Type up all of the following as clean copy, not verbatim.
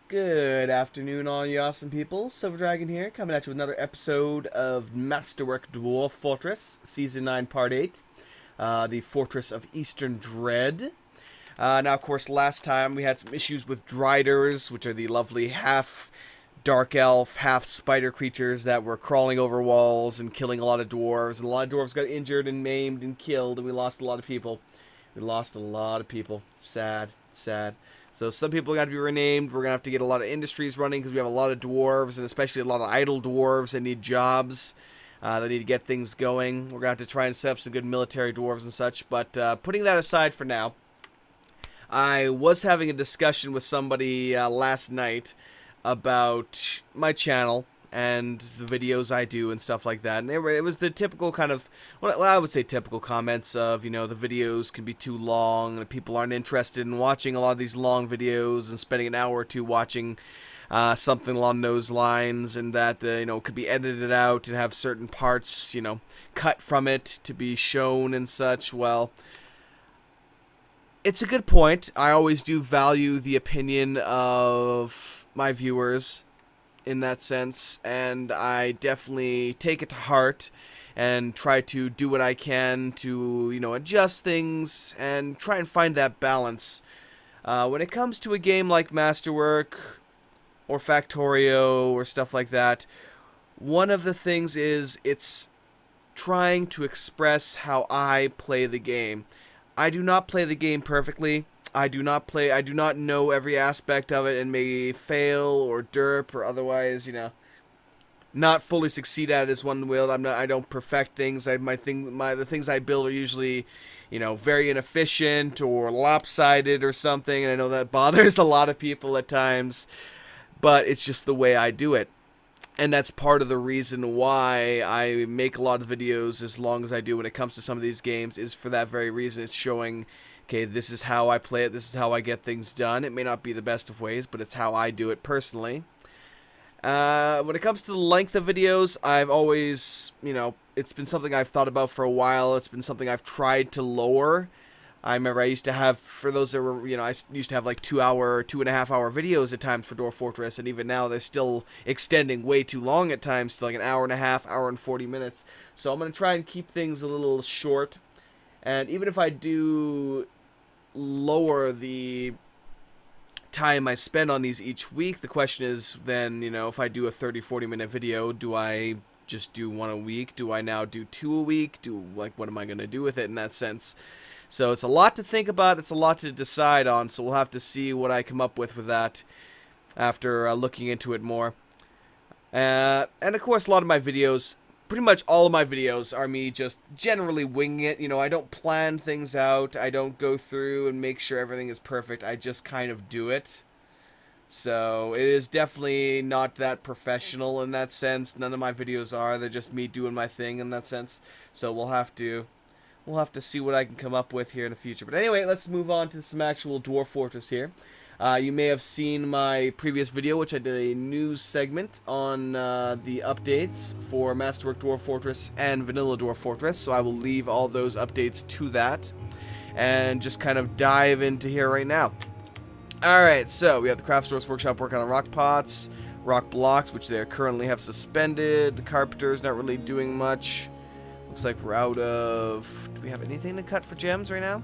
Good afternoon, all you awesome people. Silver Dragon here, coming at you with another episode of Masterwork Dwarf Fortress, Season 9, Part 8, the Fortress of Eastern Dread. Now, of course, last time we had some issues with Driders, which are the lovely half dark elf, half spider creatures that were crawling over walls and killing a lot of dwarves. And a lot of dwarves got injured and maimed and killed, and we lost a lot of people. Sad, sad. So some people got to be renamed. We're going to have to get a lot of industries running because we have a lot of dwarves, and especially a lot of idle dwarves that need jobs. That need to get things going. We're going to have to try and set up some good military dwarves and such. But putting that aside for now, I was having a discussion with somebody last night about my channel and the videos I do and stuff like that. And it was the typical kind of, well, I would say typical comments of, you know, the videos can be too long and people aren't interested in watching a lot of these long videos and spending an hour or two watching something along those lines, and that, you know, could be edited out and have certain parts, you know, cut from it to be shown and such. Well, it's a good point. I always do value the opinion of my viewers in that sense, and I definitely take it to heart and try to do what I can to, you know, adjust things and try and find that balance. When it comes to a game like Masterwork or Factorio or stuff like that, one of the things is it's trying to express how I play the game. I do not play the game perfectly. I do not know every aspect of it and may fail or derp or otherwise, you know, not fully succeed at it as one will. I don't perfect things. The things I build are usually, you know, very inefficient or lopsided or something, and I know that bothers a lot of people at times, but it's just the way I do it. And that's part of the reason why I make a lot of videos as long as I do when it comes to some of these games, is for that very reason. It's showing, okay, this is how I play it, this is how I get things done. It may not be the best of ways, but it's how I do it personally. When it comes to the length of videos, I've always, you know, it's been something I've thought about for a while. It's been something I've tried to lower. I remember I used to have, for those that were, you know, I used to have like 2-hour, 2.5-hour videos at times for Dwarf Fortress, and even now they're still extending way too long at times to like an hour and a half, hour and 40 minutes. So I'm going to try and keep things a little short. And even if I do lower the time I spend on these each week, the question is then, you know, if I do a 30-40 minute video, do I just do one a week? Do I now do 2 a week? What am I going to do with it in that sense? So it's a lot to think about, it's a lot to decide on, so we'll have to see what I come up with that after looking into it more. And of course, a lot of my videos, pretty much all of my videos, are me just generally winging it. You know, I don't plan things out, I don't go through and make sure everything is perfect, I just kind of do it. So it is definitely not that professional in that sense. None of my videos are, they're just me doing my thing in that sense. So we'll have to see what I can come up with here in the future. But anyway, let's move on to some actual Dwarf Fortress here. You may have seen my previous video, which I did a news segment on the updates for Masterwork Dwarf Fortress and Vanilla Dwarf Fortress. So I will leave all those updates to that and just kind of dive into here right now. Alright, so we have the Craft Stores Workshop working on rock pots, rock blocks, which they currently have suspended. The carpenter's not really doing much. Looks like we're out of... Do we have anything to cut for gems right now?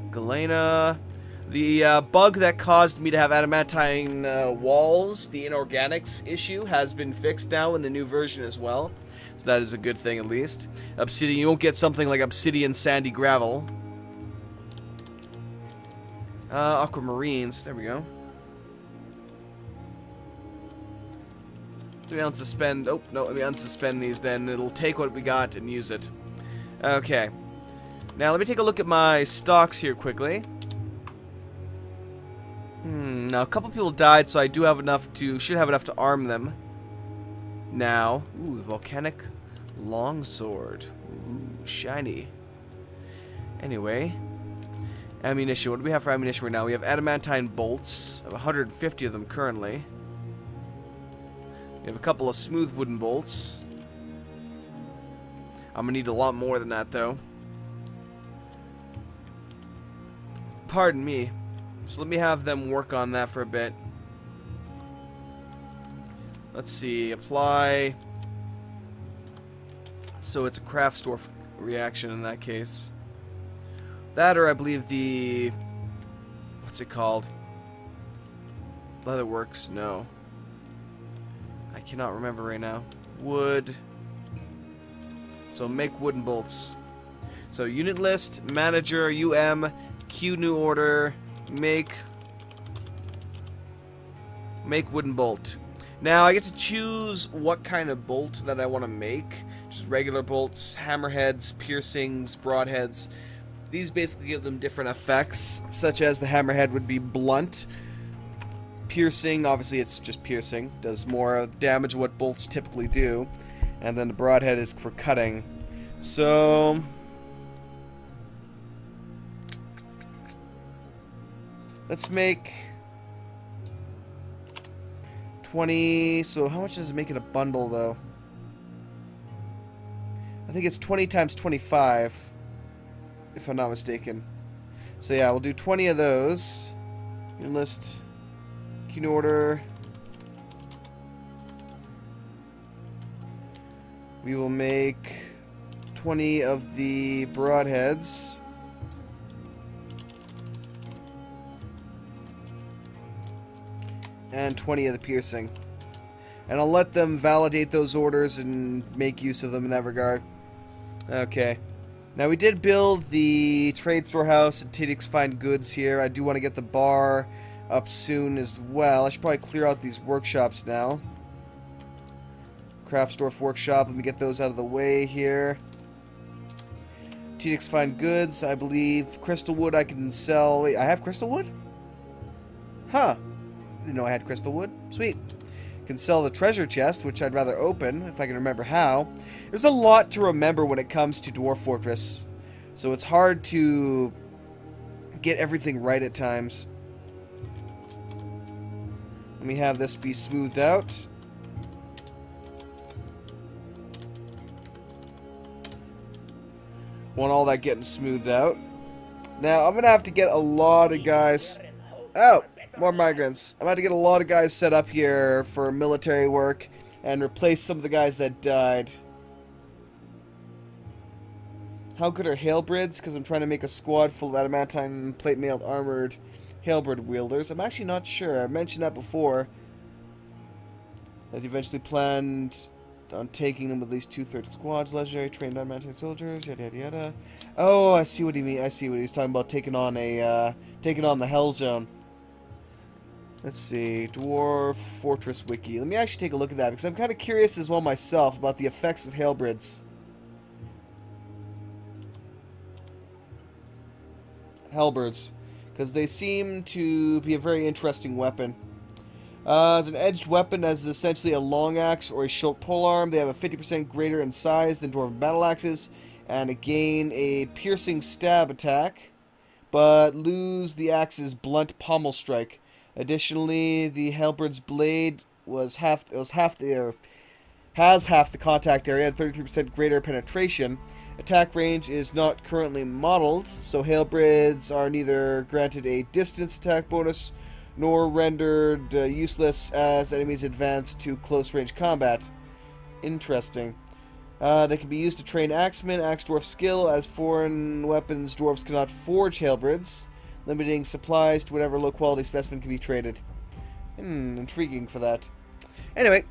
Galena. The bug that caused me to have adamantine walls, the inorganics issue, has been fixed now in the new version as well. So that is a good thing at least. Obsidian, you won't get something like obsidian sandy gravel. Aquamarines, there we go. So we unsuspend. Oh, no, let me unsuspend these then. It'll take what we got and use it. Okay. Now, let me take a look at my stocks here quickly. Now, a couple people died, so I do have enough to... should have enough to arm them. Now. Ooh, the volcanic longsword. Ooh, shiny. Anyway. Ammunition. What do we have for ammunition right now? We have adamantine bolts. 150 of them currently. We have a couple of smooth wooden bolts. I'm gonna need a lot more than that, though. Pardon me. So let me have them work on that for a bit. Let's see, apply. So it's a Craftsdwarf reaction in that case. That, or I believe the... what's it called? Leatherworks? No. I cannot remember right now. Wood. So make wooden bolts. So unit list, manager, queue new order, make wooden bolt. Now I get to choose what kind of bolt that I want to make. Just regular bolts, hammerheads, piercings, broadheads. These basically give them different effects, such as the hammerhead would be blunt. Piercing, obviously it's just piercing, does more damage than what bolts typically do. And then the broadhead is for cutting. So... let's make 20... so how much does it make in a bundle, though? I think it's 20 times 25, if I'm not mistaken. So yeah, we'll do 20 of those. List, queue order. We will make 20 of the broadheads. And 20 of the piercing. And I'll let them validate those orders and make use of them in that regard. Okay. Now we did build the trade storehouse and Tidix Fine Goods here. I do want to get the bar up soon as well. I should probably clear out these workshops now. Craftsdwarf workshop, let me get those out of the way here. Tidix Fine Goods, I believe. Crystal wood I can sell. Wait, I have crystal wood? Huh. Didn't know I had crystal wood. Sweet. Can sell the treasure chest, which I'd rather open, if I can remember how. There's a lot to remember when it comes to Dwarf Fortress. So it's hard to get everything right at times. Let me have this be smoothed out. Want all that getting smoothed out. Now, I'm going to have to get a lot of guys... oh! More migrants. I'm about to get a lot of guys set up here for military work and replace some of the guys that died. How good are halberds? Because I'm trying to make a squad full of adamantine plate mailed armored halberd wielders. I'm actually not sure. I mentioned that before. That you eventually planned on taking them with at least 2/3 squads, legendary trained adamantine soldiers, yada yada yada. Oh, I see what he mean. I see what he's talking about. Taking on the Hell Zone. Let's see, Dwarf Fortress Wiki. Let me actually take a look at that, because I'm kind of curious as well myself about the effects of halberds. Halberds. Because they seem to be a very interesting weapon. As an edged weapon, as essentially a long axe or a short polearm, they have a 50% greater in size than dwarven battle axes, and gain a piercing stab attack, but lose the axe's blunt pommel strike. Additionally, the halberd's blade has half the contact area and 33% greater penetration. Attack range is not currently modeled, so halberds are neither granted a distance attack bonus nor rendered useless as enemies advance to close range combat. Interesting. They can be used to train axemen, axe dwarf skill. As foreign weapons, dwarves cannot forge halberds, limiting supplies to whatever low-quality specimen can be traded. Intriguing for that. Anyway,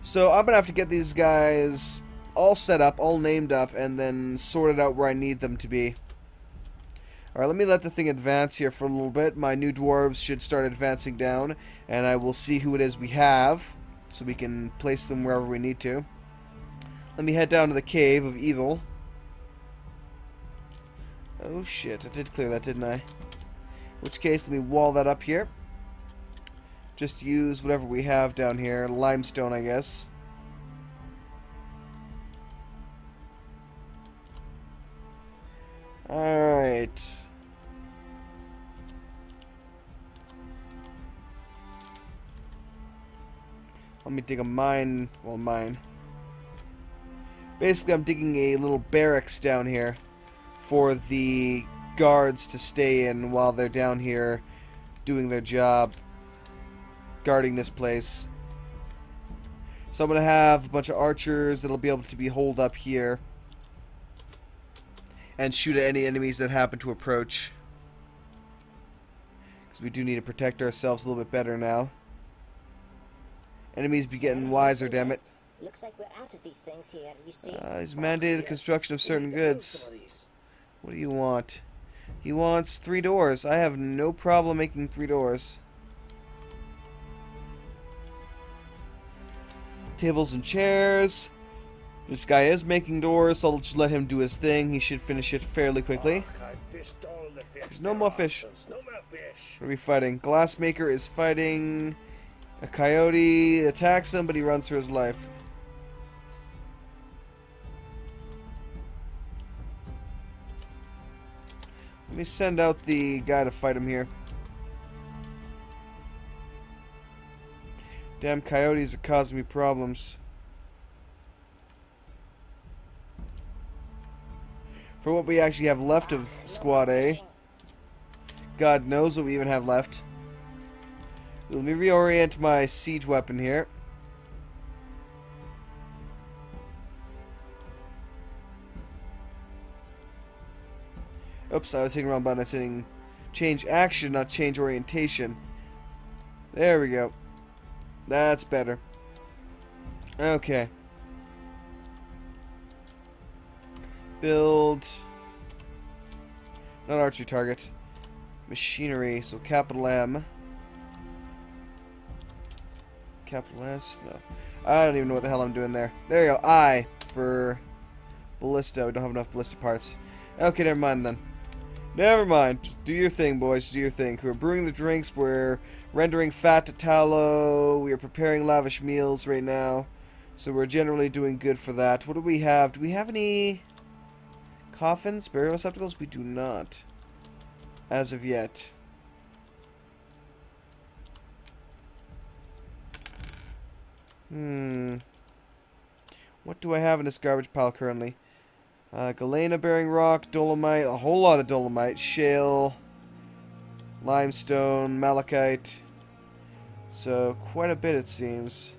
so I'm going to have to get these guys all set up, all named up, and then sorted out where I need them to be. Alright, let me let the thing advance here for a little bit. My new dwarves should start advancing down, and I will see who it is we have, so we can place them wherever we need to. Let me head down to the Cave of Evil. Oh shit, I did clear that, didn't I? In which case, let me wall that up here. Just use whatever we have down here. Limestone, I guess. Alright. Let me dig a mine. Well, mine. Basically, I'm digging a little barracks down here for the guards to stay in while they're down here doing their job, guarding this place. So I'm going to have a bunch of archers that'll be able to be holed up here and shoot at any enemies that happen to approach. Because we do need to protect ourselves a little bit better now. Enemies be getting wiser, damn it. Looks like we're out of these things here, you see. He's mandated construction of certain goods. What do you want? He wants 3 doors. I have no problem making 3 doors. Tables and chairs. This guy is making doors, so I'll just let him do his thing. He should finish it fairly quickly. There's no more fish. What are we fighting? Glassmaker is fighting a coyote. Attacks him, but he runs for his life. Let me send out the guy to fight him here. Damn coyotes are causing me problems. For what we actually have left of Squad A. God knows what we even have left. Let me reorient my siege weapon here. Oops, I was hitting the wrong button. I was hitting change action, not change orientation. There we go. That's better. Okay. Build. Not archery target. Machinery, so capital M. Capital S? No. I don't even know what the hell I'm doing there. There you go. I for ballista. We don't have enough ballista parts. Okay, never mind then. Never mind. Just do your thing, boys. Do your thing. We're brewing the drinks. We're rendering fat to tallow. We are preparing lavish meals right now. So we're generally doing good for that. What do we have? Do we have any coffins? Burial receptacles? We do not. As of yet. What do I have in this garbage pile currently? Galena bearing rock, dolomite, a whole lot of dolomite, shale, limestone, malachite. So, quite a bit it seems.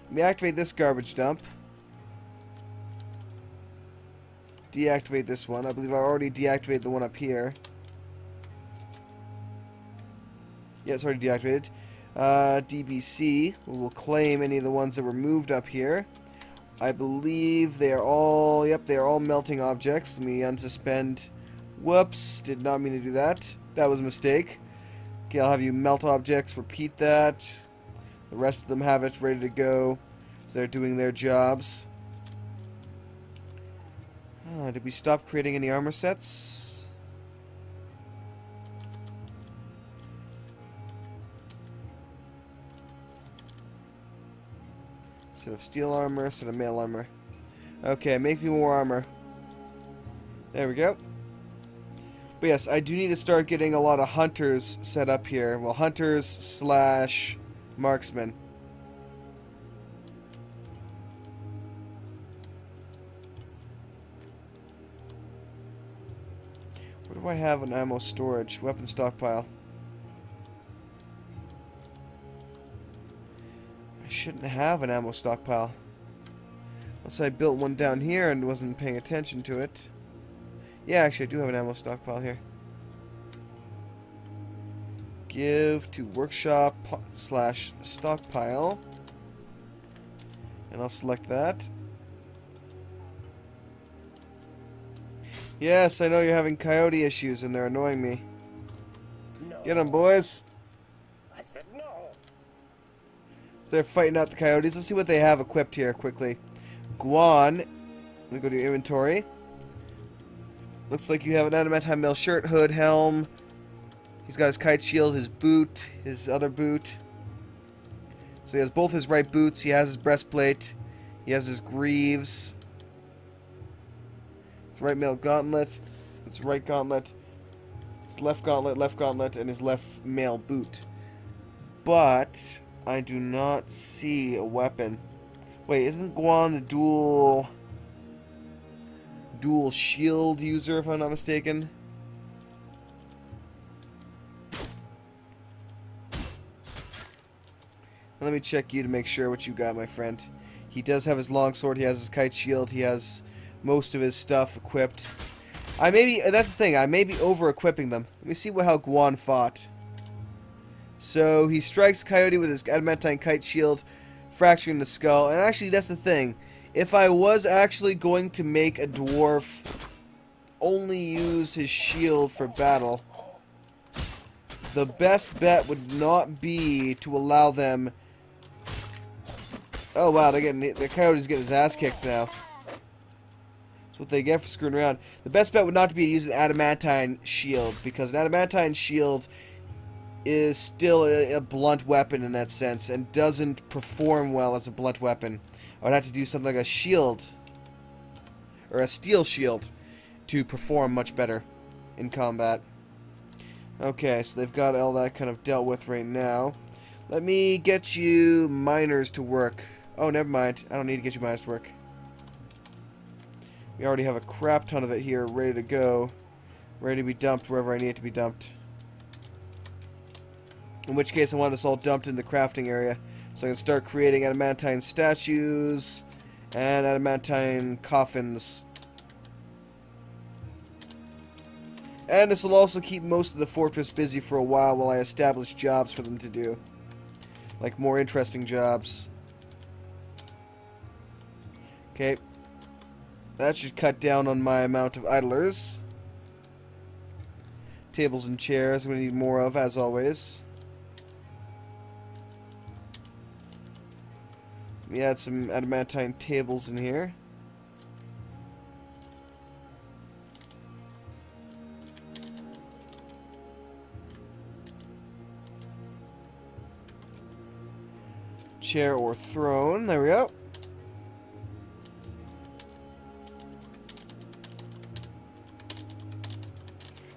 Let me activate this garbage dump. Deactivate this one. I believe I already deactivated the one up here. Yeah, it's already deactivated. DBC. We will claim any of the ones that were moved up here. I believe they are all, yep, they are all melting objects. Let me unsuspend. Whoops, did not mean to do that. That was a mistake. Okay, I'll have you melt objects, repeat that. The rest of them have it ready to go. So they're doing their jobs. Did we stop creating any armor sets? Set of steel armor, set of mail armor. Okay, make me more armor. There we go. But yes, I do need to start getting a lot of hunters set up here. Well, hunters slash marksmen. Where do I have an ammo storage? Weapon stockpile. I shouldn't have an ammo stockpile. Unless I built one down here and wasn't paying attention to it. Yeah, actually I do have an ammo stockpile here. Give to workshop slash stockpile. And I'll select that. Yes, I know you're having coyote issues and they're annoying me. No. Get them, boys. I said no. So they're fighting out the coyotes. Let's see what they have equipped here quickly. Guan. Let me go to your inventory. Looks like you have an adamantine mail shirt, hood, helm. He's got his kite shield, his boot, his other boot. So he has both his right boots. He has his breastplate. He has his greaves. His right mail gauntlet. His right gauntlet. His left gauntlet, and his left mail boot. But I do not see a weapon. Wait, isn't Guan the dual shield user, if I'm not mistaken? Let me check you to make sure what you got, my friend. He does have his longsword. He has his kite shield. He has most of his stuff equipped. That's the thing. I may be over-equipping them. Let me see how Guan fought. So he strikes Coyote with his adamantine kite shield, fracturing the skull. And actually, that's the thing. If I was actually going to make a dwarf only use his shield for battle, the best bet would not be to allow them... Oh wow, the Coyote's getting his ass kicked now. That's what they get for screwing around. The best bet would not be to use an adamantine shield, because an adamantine shield is still a blunt weapon in that sense, and doesn't perform well as a blunt weapon. I would have to do something like a shield, or a steel shield, to perform much better in combat. Okay, so they've got all that kind of dealt with right now. Let me get you miners to work. Oh, never mind. I don't need to get you miners to work. We already have a crap ton of it here ready to go. Ready to be dumped wherever I need it to be dumped. In which case, I want this all dumped in the crafting area, so I can start creating adamantine statues and adamantine coffins. And this will also keep most of the fortress busy for a while I establish jobs for them to do. Like more interesting jobs. Okay. That should cut down on my amount of idlers. Tables and chairs I'm going to need more of, as always. We add some adamantine tables in here. Chair or throne. There we go.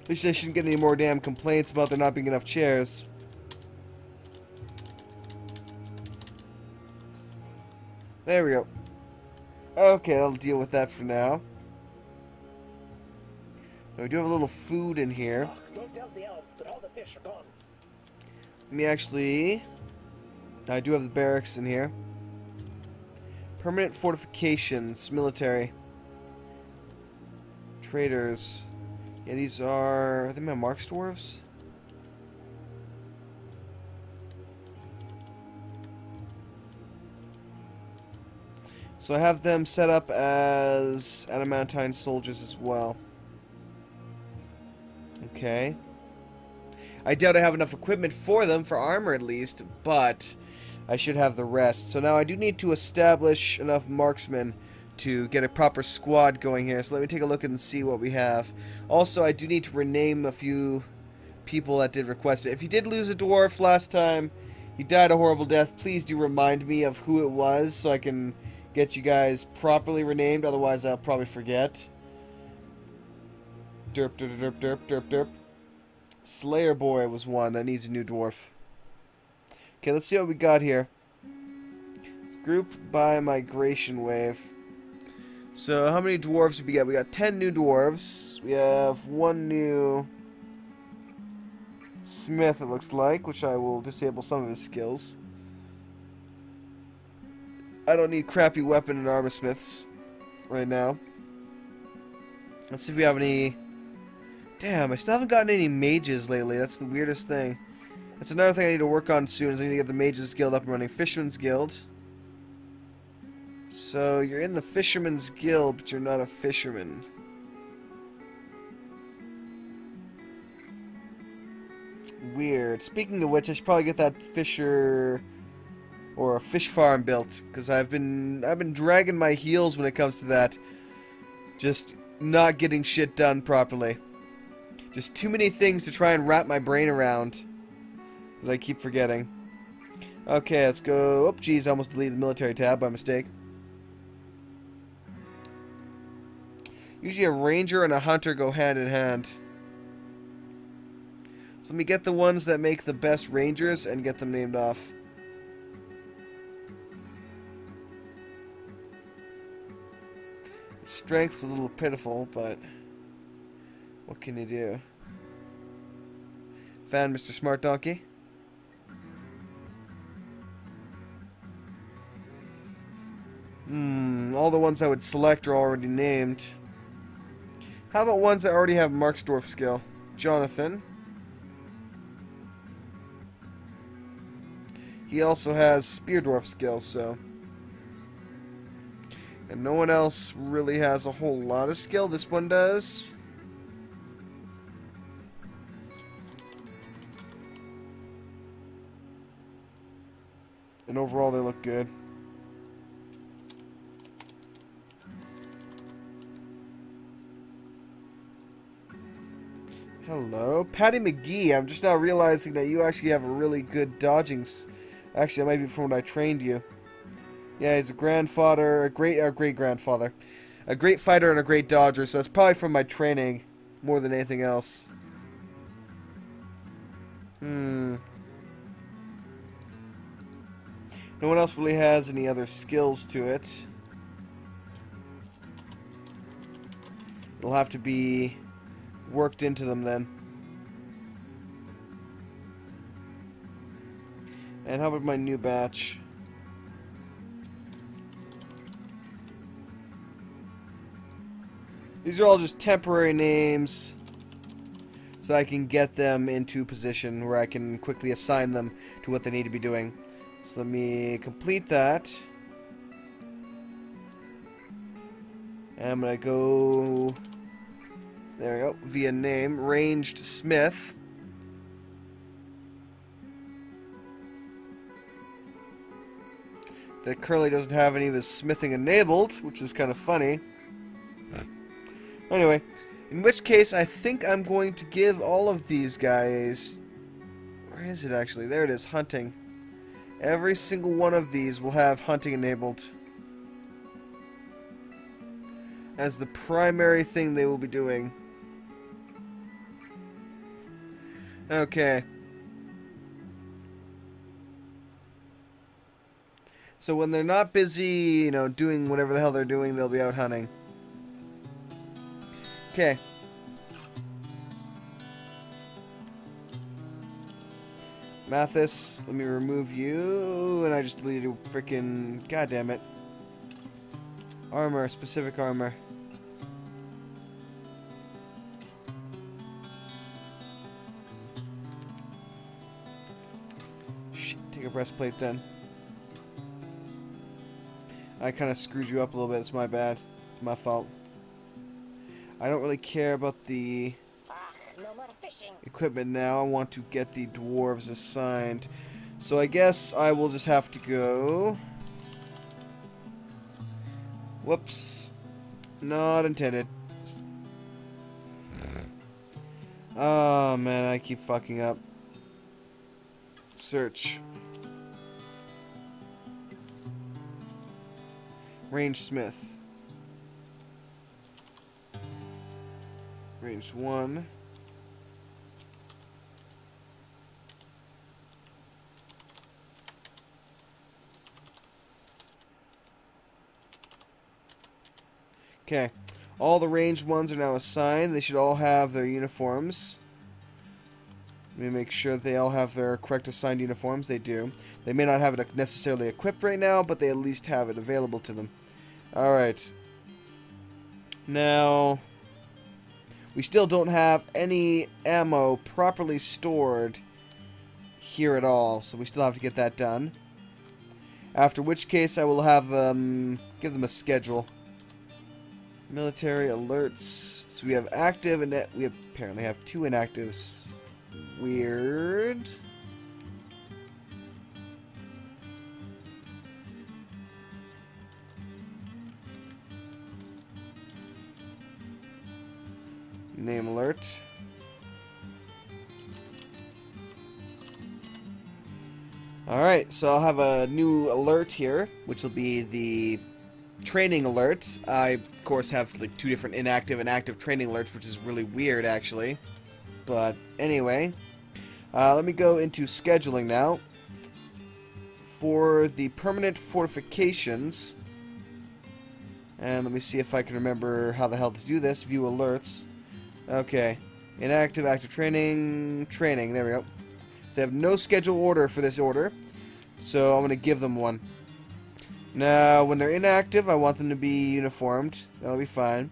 At least I shouldn't get any more damn complaints about there not being enough chairs. There we go. Okay, I'll deal with that for now. Now, we do have a little food in here. Don't tell the elves, but all the fish are gone. Let me actually... I do have the barracks in here. Permanent fortifications, military. Traders. Yeah, these are they my Marks dwarves? So I have them set up as adamantine soldiers as well. Okay. I doubt I have enough equipment for them, for armor at least, but I should have the rest. So now I do need to establish enough marksmen to get a proper squad going here. So let me take a look and see what we have. Also, I do need to rename a few people that did request it. If you did lose a dwarf last time, he died a horrible death, please do remind me of who it was so I can get you guys properly renamed. Otherwise, I'll probably forget. Derp, derp, derp, derp, derp, derp. Slayer Boy was one that needs a new dwarf. Okay, let's see what we got here. Let's group by migration wave. So, how many dwarves did we get? We got 10 new dwarves. We have one new smith, it looks like, which I will disable some of his skills. I don't need crappy weapon and armor smiths right now. Let's see if we have any... Damn, I still haven't gotten any mages lately. That's the weirdest thing. That's another thing I need to work on soon, is I need to get the Mages Guild up and running. Fisherman's Guild. So, you're in the Fisherman's Guild, but you're not a fisherman. Weird. Speaking of which, I should probably get that fisher... or a fish farm built, because I've been dragging my heels when it comes to that. Just not getting shit done properly. Just too many things to try and wrap my brain around that I keep forgetting. Okay, let's go. Oh, geez, I almost deleted the military tab by mistake. Usually a ranger and a hunter go hand in hand. So let me get the ones that make the best rangers and get them named off. Strength's a little pitiful, but what can you do? Fan Mr. Smart Donkey. All the ones I would select are already named. How about ones that already have Masterwork skill? Jonathan. He also has Spear Dwarf skill, so... And no one else really has a whole lot of skill. This one does. And overall, they look good. Hello, Patty McGee. I'm just now realizing that you actually have a really good dodging. Actually, that might be from when I trained you. Yeah, he's a grandfather, a great-grandfather. A great fighter and a great dodger, so that's probably from my training more than anything else. No one else really has any other skills to it. It'll have to be worked into them then. And how about my new batch? These are all just temporary names so I can get them into position where I can quickly assign them to what they need to be doing. So let me complete that. And I'm going to go... There we go. Via name. Ranged Smith. That currently doesn't have any of his smithing enabled, which is kind of funny. Anyway, in which case I think I'm going to give all of these guys... Where is it actually? There it is, hunting. Every single one of these will have hunting enabled as the primary thing they will be doing. Okay. So when they're not busy, you know, doing whatever the hell they're doing, they'll be out hunting. Okay. Mathis, let me remove you, and I just deleted freaking... God damn it. Armor, specific armor. Shit, take a breastplate then. I kind of screwed you up a little bit, it's my bad. It's my fault. I don't really care about the No more fishing. equipment now. I want to get the dwarves assigned. So I guess I will just have to go... Whoops. Not intended. Oh man, I keep fucking up. Search. Range Smith. Range 1. Okay. All the ranged ones are now assigned. They should all have their uniforms. Let me make sure that they all have their correct assigned uniforms. They do. They may not have it necessarily equipped right now, but they at least have it available to them. Alright. Now... we still don't have any ammo properly stored here at all, so we still have to get that done. After which case I will have give them a schedule. Military alerts. So we have active and we apparently have 2 inactives. Weird. Name alert. Alright, so I'll have a new alert here, which will be the training alert. I, of course, have like 2 different inactive and active training alerts, which is really weird, actually. But anyway, let me go into scheduling now. For the permanent fortifications, and let me see if I can remember how the hell to do this. View alerts. Okay. Inactive, active training, there we go. So I have no schedule order for this order, so I'm going to give them one. Now, when they're inactive, I want them to be uniformed. That'll be fine.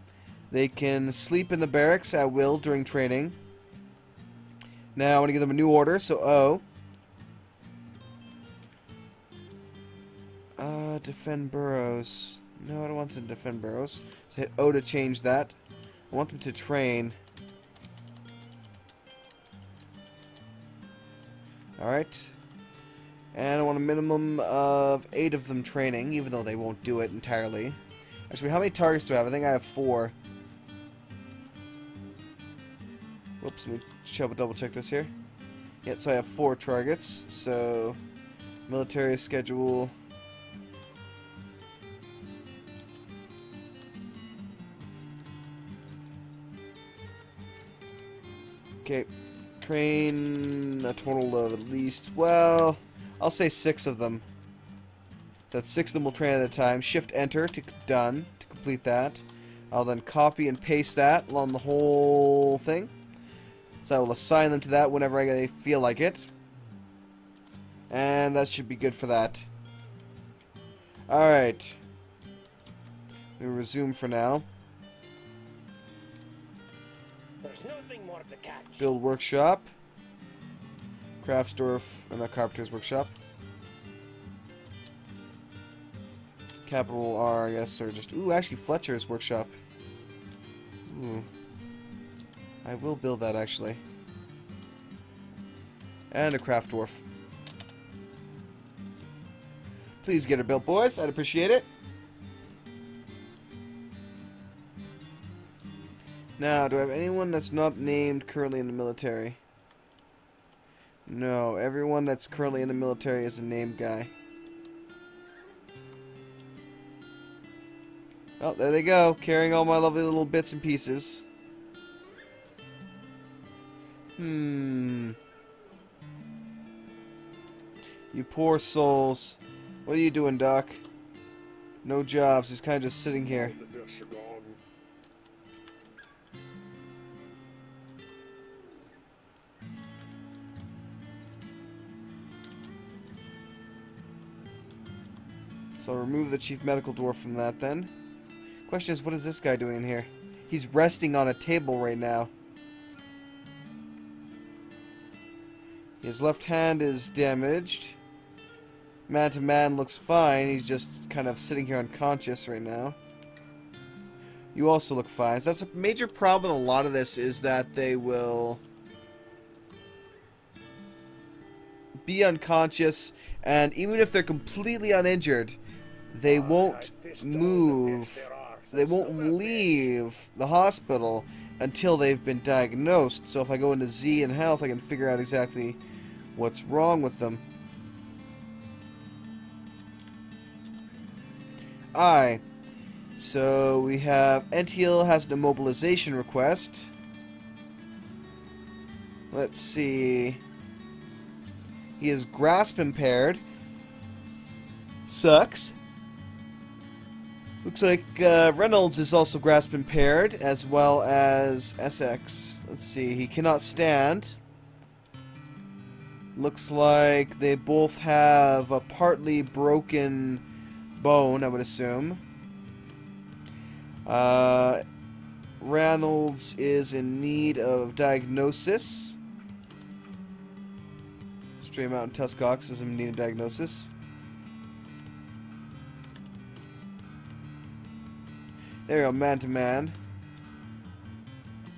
They can sleep in the barracks at will during training. Now, I want to give them a new order, so O. Defend burrows. No, I don't want them to defend burrows. So hit O to change that. I want them to train. Alright. And I want a minimum of 8 of them training, even though they won't do it entirely. Actually, how many targets do I have? I think I have 4. Whoops, let me double check this here. Yeah, so I have 4 targets. So, military schedule. Okay, train a total of at least, well, I'll say 6 of them. That's 6 of them will train at a time. Shift Enter to complete that. I'll then copy and paste that along the whole thing. So I will assign them to that whenever I feel like it. And that should be good for that. Alright. We'll resume for now. There's nothing more to catch. Build workshop. Craftsdorf, or not Carpenter's workshop. Capital R, I guess, or just... Ooh, actually, Fletcher's workshop. Ooh. I will build that, actually. And a craft dwarf. Please get it built, boys. I'd appreciate it. Now, do I have anyone that's not named currently in the military? No, everyone that's currently in the military is a named guy. Oh, there they go, carrying all my lovely little bits and pieces. You poor souls. What are you doing, Doc? No jobs, he's kind of just sitting here. So I'll remove the chief medical dwarf from that then. Question is, what is this guy doing here? He's resting on a table right now. His left hand is damaged. Man to man looks fine. He's just kind of sitting here unconscious right now. You also look fine. So that's a major problem with a lot of this, is that they will be unconscious, and even if they're completely uninjured, they won't move. They won't leave the hospital until they've been diagnosed. So if I go into Z and health, I can figure out exactly what's wrong with them. So we have Entiel has an immobilization request. Let's see. He is grasp impaired. Sucks. Looks like Reynolds is also grasp impaired, as well as SX. Let's see, he cannot stand. Looks like they both have a partly broken bone, I would assume. Reynolds is in need of diagnosis. Stray Mountain Tuskox is in need of diagnosis. There we go, man to man.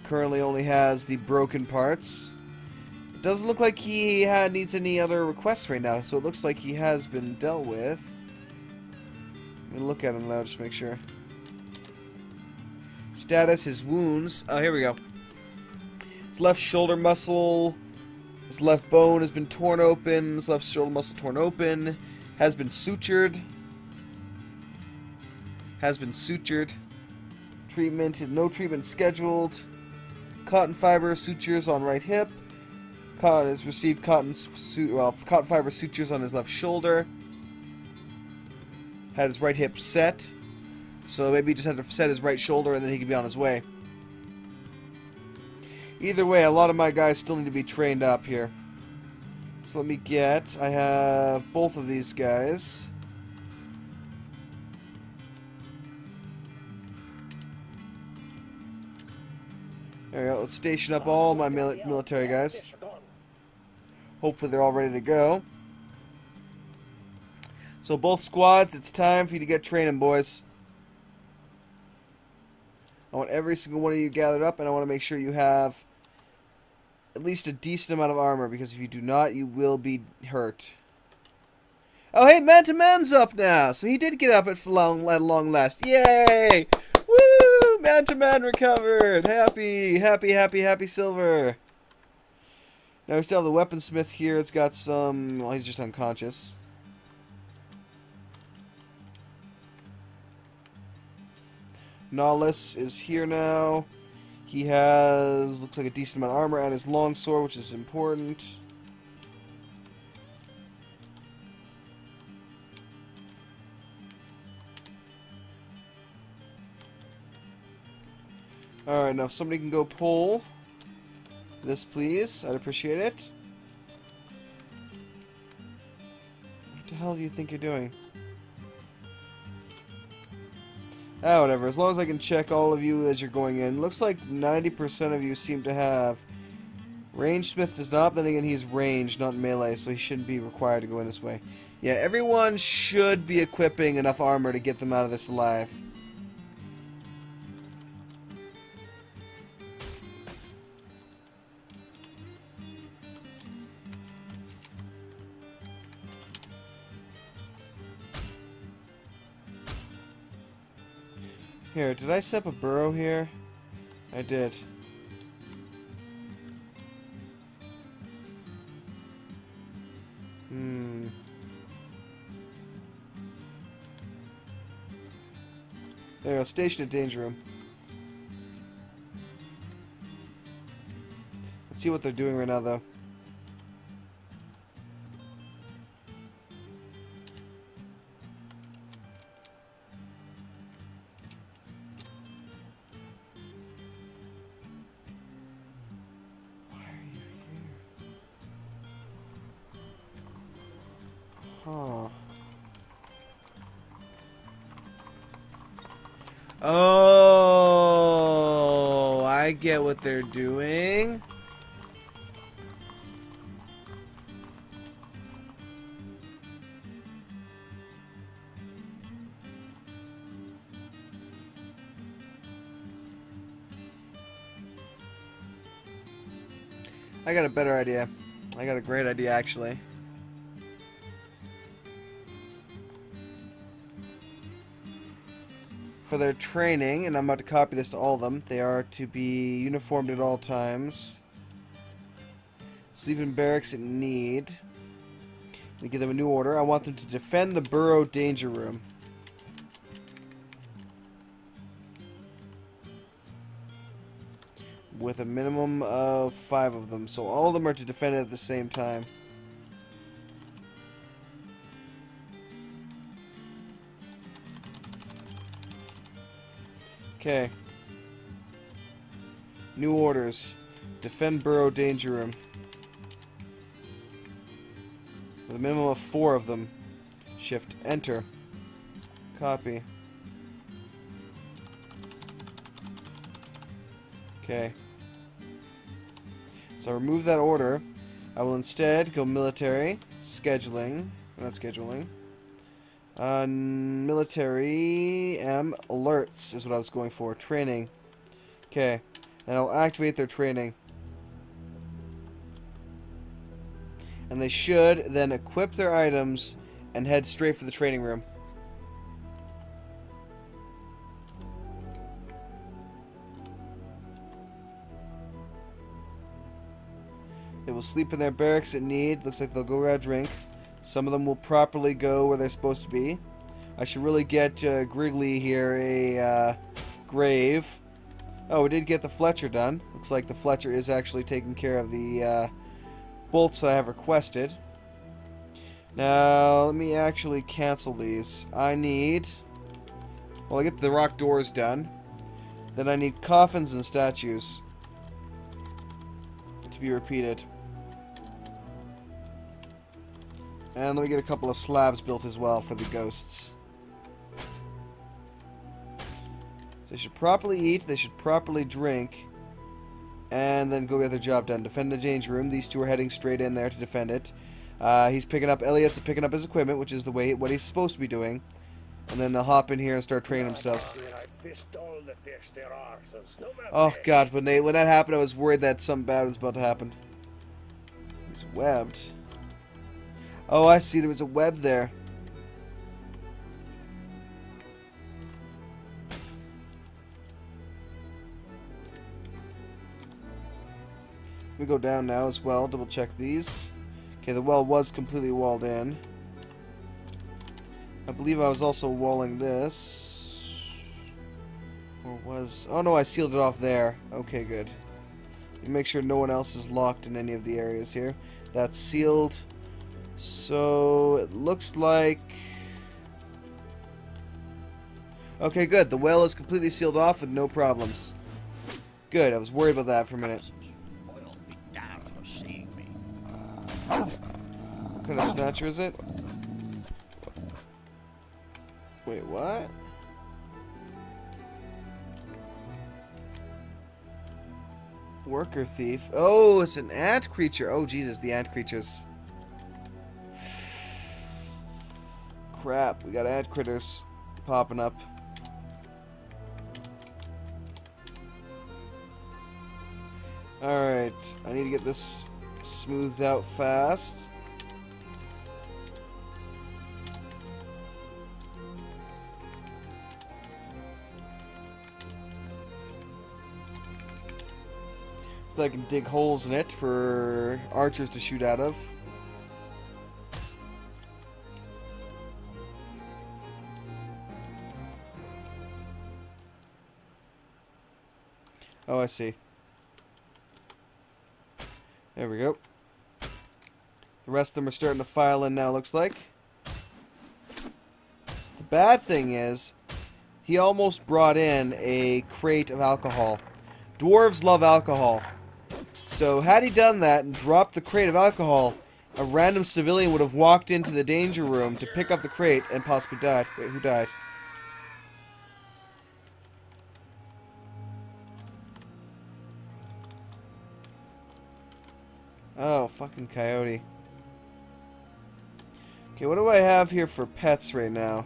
Currently only has the broken parts. It doesn't look like he needs any other requests right now, so it looks like he has been dealt with. Let me look at him now, just to make sure. Status, his wounds. Oh, here we go. His left shoulder muscle, his left bone has been torn open, his left shoulder muscle torn open, has been sutured. Treatment, no treatment scheduled. Cotton fiber sutures on right hip. Has received cotton fiber sutures on his left shoulder. Had his right hip set. So maybe he just had to set his right shoulder and then he could be on his way. Either way, a lot of my guys still need to be trained up here. So let me I have both of these guys. There we go. Let's station up all my military guys. Hopefully they're all ready to go. So both squads, it's time for you to get training, boys. I want every single one of you gathered up, and I want to make sure you have at least a decent amount of armor, because if you do not, you will be hurt. Oh, hey, Man-to-Man's up now, so he did get up at long last. Yay! Woo! Man-to-Man recovered! Happy, happy, happy, happy Silver. Now we still have the weaponsmith here. It's got some... Well, he's just unconscious. Nahus is here now. He has, looks like a decent amount of armor and his longsword, which is important. Alright, now if somebody can go pull this, please, I'd appreciate it. What the hell do you think you're doing? Ah, whatever. As long as I can check all of you as you're going in. Looks like 90% of you seem to have. Rangesmith does not, then again he's ranged, not melee, so he shouldn't be required to go in this way. Yeah, everyone should be equipping enough armor to get them out of this alive. Here, did I set up a burrow here? I did. There we go, station at danger room. Let's see what they're doing right now, though. Huh. Oh, I get what they're doing. I got a better idea. I got a great idea, actually. For their training, and I'm about to copy this to all of them, they are to be uniformed at all times. Sleep in barracks at need. Let me give them a new order. I want them to defend the burrow danger room. With a minimum of 5 of them. So all of them are to defend it at the same time. Okay. New orders. Defend burrow danger room. With a minimum of 4 of them. Shift enter. Copy. Okay. So I remove that order. I will instead go military, scheduling, not scheduling. Military alerts is what I was going for. Training. Okay. And I'll activate their training. And they should then equip their items and head straight for the training room. They will sleep in their barracks at need. Looks like they'll go grab a drink. Some of them will properly go where they're supposed to be. I should really get Griggly here a grave. Oh, we did get the Fletcher done. Looks like the Fletcher is actually taking care of the bolts that I have requested. Now, let me actually cancel these. I need... Well, I get the rock doors done. Then I need coffins and statues to be repeated. And let me get a couple of slabs built as well for the ghosts. So they should properly eat, they should properly drink. and then go get their job done. Defend the danger room. These two are heading straight in there to defend it. He's picking up, Elliot's picking up his equipment, which is the way, what he's supposed to be doing. And then they'll hop in here and start training themselves. Oh god, when that happened, I was worried that something bad was about to happen. He's webbed. Oh, I see, there was a web there. We go down now as well, double check these. Okay, the well was completely walled in. I believe I was also walling this. Or was... Oh no, I sealed it off there. Okay, good. Make sure no one else is locked in any of the areas here. That's sealed. So, it looks like... Okay, good. The well is completely sealed off with no problems. Good, I was worried about that for a minute. What kind of snatcher is it? Wait, what? Worker thief. Oh, it's an ant creature. Oh, Jesus, the ant creatures. Crap, we got ant critters popping up. Alright, I need to get this smoothed out fast. So I can dig holes in it for archers to shoot out of. Oh, I see. There we go. The rest of them are starting to file in now, looks like. The bad thing is, he almost brought in a crate of alcohol. Dwarves love alcohol. So had he done that and dropped the crate of alcohol, a random civilian would have walked into the danger room to pick up the crate and possibly died. Wait, who died? Oh, fucking coyote. Okay, what do I have here for pets right now?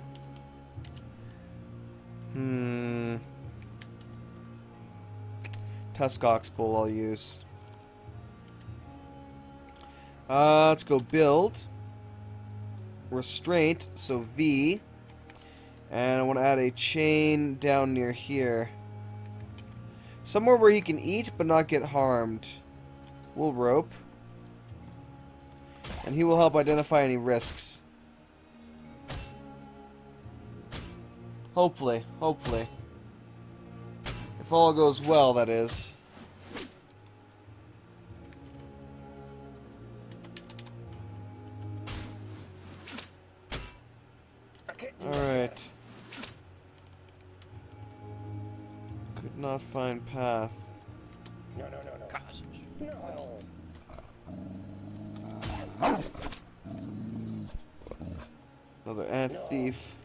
Tuskox bull I'll use. Let's go build. Restraint, so V. And I want to add a chain down near here. Somewhere where he can eat but not get harmed. Wool rope. And he will help identify any risks. Hopefully, hopefully. If all goes well, that is. Alright. Could not find path. No. No. Another ant thief.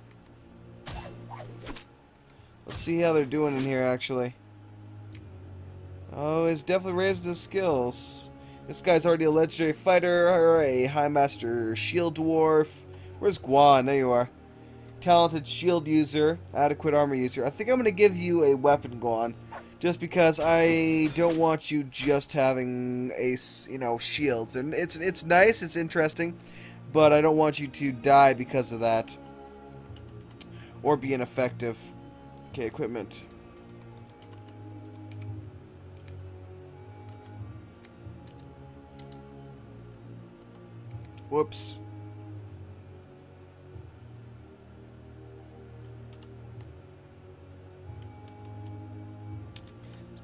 Let's see how they're doing in here, actually. Oh, he's definitely raised his skills. This guy's already a legendary fighter, or a high master shield dwarf. Where's Guan? There you are. Talented shield user, adequate armor user. I think I'm going to give you a weapon, Guan. Just because I don't want you just having a, shields. And it's nice, it's interesting, but I don't want you to die because of that. Or be ineffective. Okay, equipment. Whoops.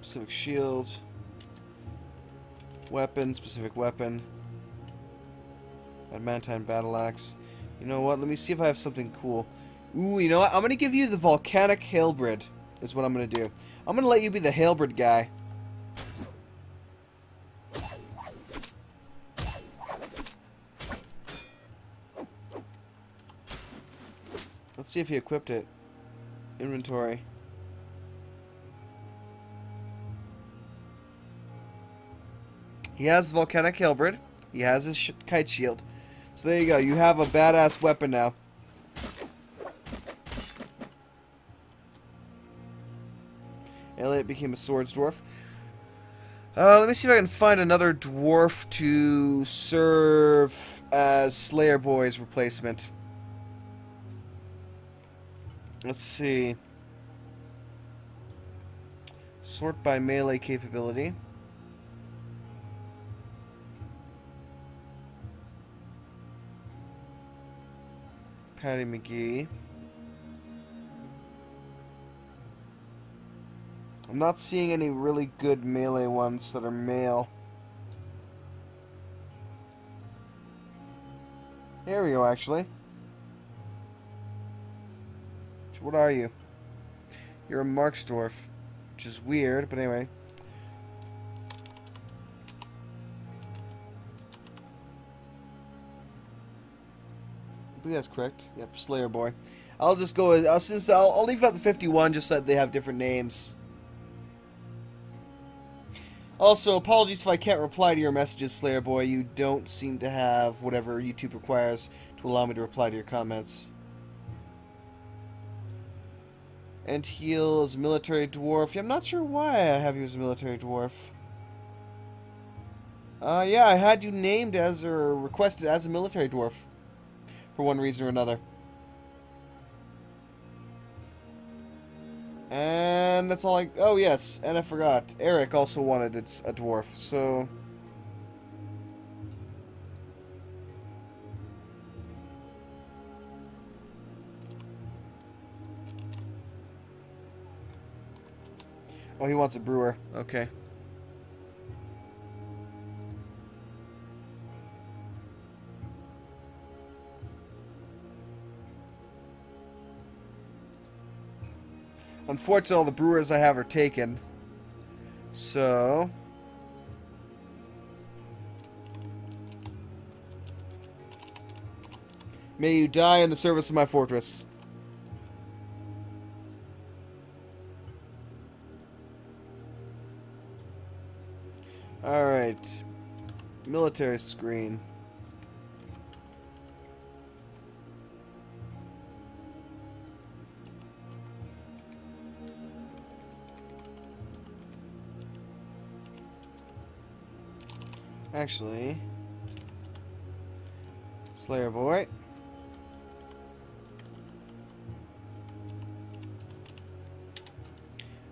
Specific shield. Weapon, specific weapon. Adamantine battle axe. You know what? Let me see if I have something cool. Ooh, you know what? I'm going to give you the volcanic halberd. Is what I'm going to do. I'm going to let you be the halberd guy. Let's see if he equipped it. Inventory. He has the volcanic halberd. He has his kite shield. So there you go. You have a badass weapon now. Elliot became a swords dwarf. Let me see if I can find another dwarf to serve as Slayer Boy's replacement. Let's see. Sort by melee capability. Patty McGee. I'm not seeing any really good melee ones that are male. There we go, actually. What are you? You're a Marksdwarf, which is weird, but anyway. I believe that's correct. Yep, Slayer Boy. I'll just go with, since I'll leave out the 51 just so that they have different names. Also, apologies if I can't reply to your messages, Slayer Boy. You don't seem to have whatever YouTube requires to allow me to reply to your comments. And heal as a military dwarf. Yeah, I'm not sure why I have you as a military dwarf. Yeah, I had you named as, or requested as a military dwarf. For one reason or another. And that's all I... Oh, yes. And I forgot. Eric also wanted it a dwarf, so... Oh, he wants a brewer. Okay. Unfortunately, all the brewers I have are taken. So... May you die in the service of my fortress. Alright. Military screen. Actually, Slayer Boy.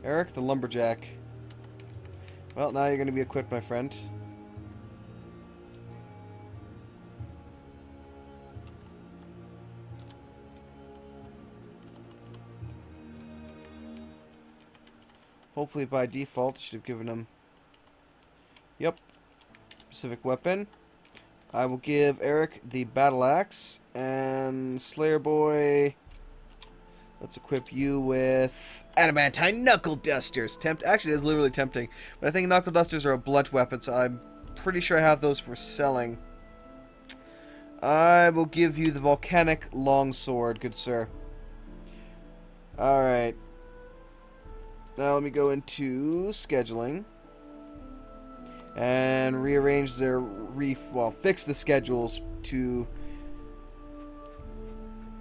Eric the Lumberjack. Well, now you're going to be equipped, my friend. Hopefully by default, should have given him... Yep. Specific weapon. I will give Eric the battle axe, and Slayer Boy, let's equip you with adamantine knuckle dusters. Actually, it's literally tempting, but I think knuckle dusters are a blunt weapon, so I'm pretty sure I have those for selling. I will give you the volcanic longsword, good sir. Alright. Now let me go into scheduling. And rearrange their fix the schedules to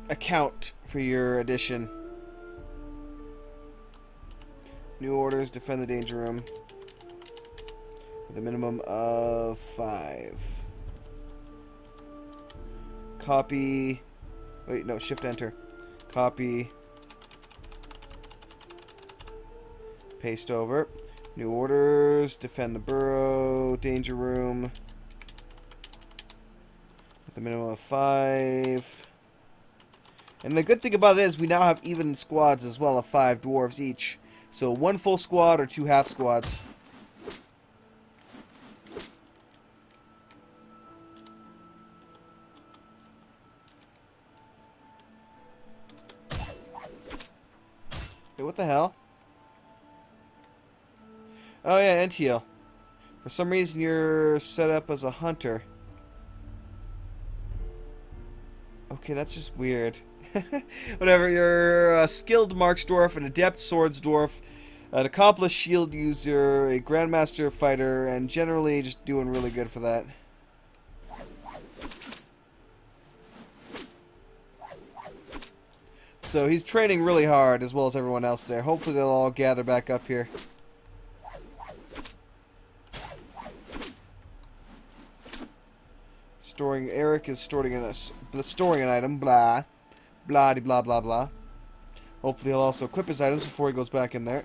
account for your addition. New orders, defend the danger room with a minimum of 5. Copy. Wait, no, shift enter. Copy. Paste over. New orders, defend the burrow, danger room, with a minimum of 5. And the good thing about it is we now have even squads as well of 5 dwarves each. So 1 full squad or 2 half squads. Hey, what the hell? Oh yeah, and heal. For some reason you're set up as a hunter. Okay, that's just weird. Whatever, you're a skilled Marksdwarf, an adept swords dwarf, An accomplished shield user, a grandmaster fighter, and generally just doing really good for that. So he's training really hard, as well as everyone else there. Hopefully they'll all gather back up here. Eric is storing an item. Blah. Blah de blah blah blah. Hopefully he'll also equip his items before he goes back in there.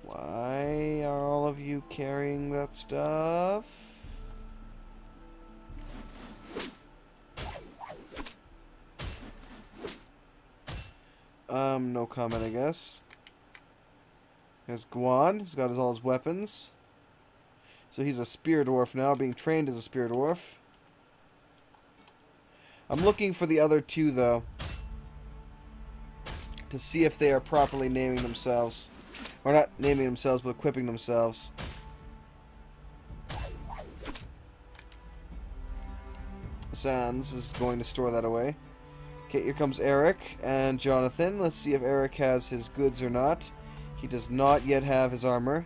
Why are all of you carrying that stuff? No comment, I guess. There's Guan. He's got all his weapons. So he's a spear dwarf now, being trained as a spear dwarf. I'm looking for the other two, though, to see if they are properly naming themselves. Or not naming themselves, but equipping themselves. Sans is going to store that away. Okay, here comes Eric and Jonathan. Let's see if Eric has his goods or not. He does not yet have his armor.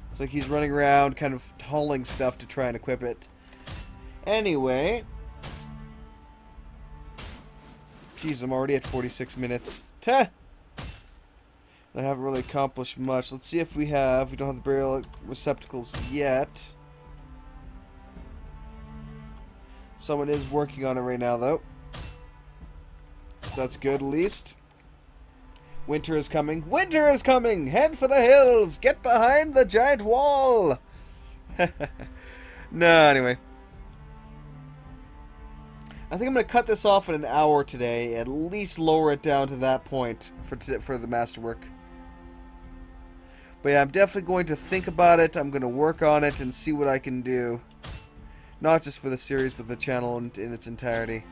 It's like he's running around kind of hauling stuff to try and equip it. Anyway. Jeez, I'm already at 46 minutes. Teh! I haven't really accomplished much. Let's see if we have... We don't have the burial receptacles yet. Someone is working on it right now, though. So that's good, at least. Winter is coming. Winter is coming! Head for the hills! Get behind the giant wall! No, anyway. I think I'm going to cut this off in an hour today. At least lower it down to that point for the Masterwork. But yeah, I'm definitely going to think about it. I'm going to work on it and see what I can do. Not just for the series, but the channel in its entirety.